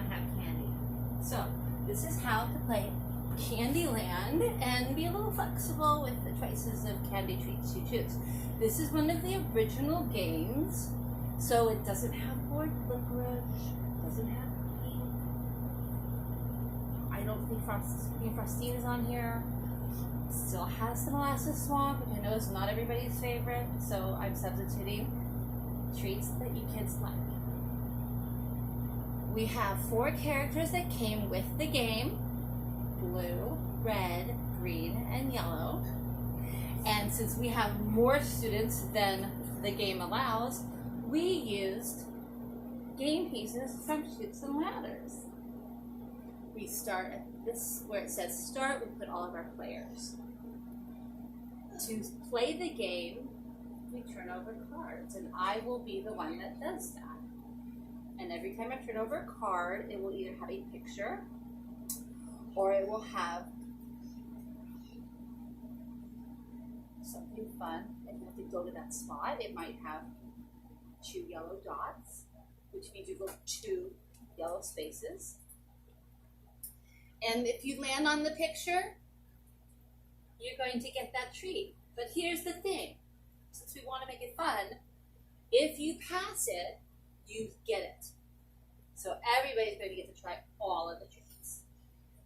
to have candy. So this is how to play Candyland and be a little flexible with the choices of candy treats you choose. This is one of the original games, so it doesn't have board licorice, doesn't have pink. I don't think Frostine is on here. Still has some molasses swamp, which I know is not everybody's favorite, so I'm substituting treats that you kids like. We have 4 characters that came with the game: blue, red, green, and yellow. And since we have more students than the game allows, we used game pieces from Chutes and Ladders. We start at this, where it says start, we put all of our players. To play the game, we turn over cards, and I will be the one that does that. And every time I turn over a card, it will either have a picture or it will have something fun, and you have to go to that spot. It might have 2 yellow dots, which means you go 2 yellow spaces. And if you land on the picture, you're going to get that treat. But here's the thing, since we want to make it fun, if you pass it, you get it. So everybody's going to get to try all of the treats.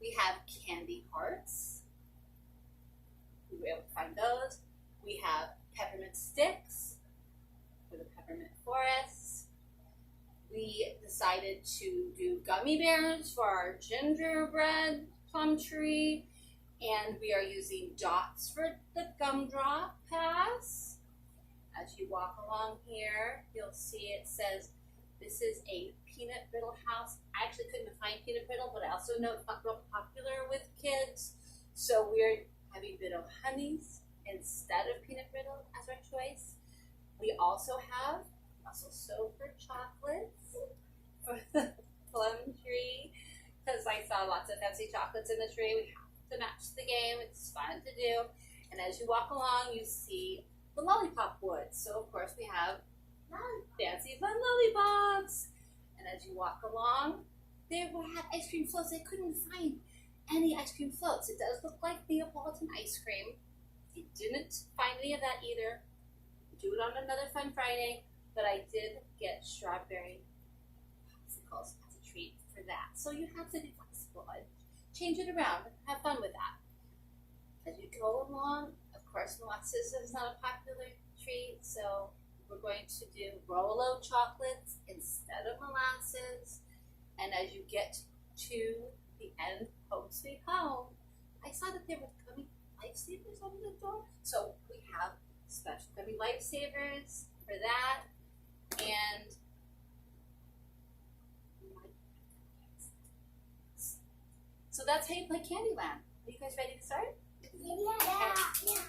We have candy hearts. We were able to find those. We have peppermint sticks for the peppermint forests. We decided to do gummy bears for our gingerbread plum tree. And we are using dots for the gumdrop pass. As you walk along here, you'll see it says, this is a peanut brittle house. I actually couldn't find peanut brittle, but I also know it's not real popular with kids. So we're having brittle honeys instead of peanut brittle as our choice. We also have muscle soap for chocolates for the plum tree, because I saw lots of fancy chocolates in the tree. We have to match the game. It's fun to do. And as you walk along, you see the lollipop woods. So of course we have fancy fun lollipops. And as you walk along, there had ice cream floats. I couldn't find any ice cream floats. It does look like Neapolitan ice cream. I didn't find any of that either. Do it on another fun Friday, but I did get strawberry popsicles as a treat for that. So you have to be flexible and change it around. Have fun with that. As you go along, of course, molasses is not a popular treat, so we're going to do Rolo chocolates instead of molasses. And as you get to the end, home sweet home, I saw that there were gummy lifesavers on the door. So we have special gummy lifesavers for that. And so that's how you play Candyland. Are you guys ready to start? Yeah.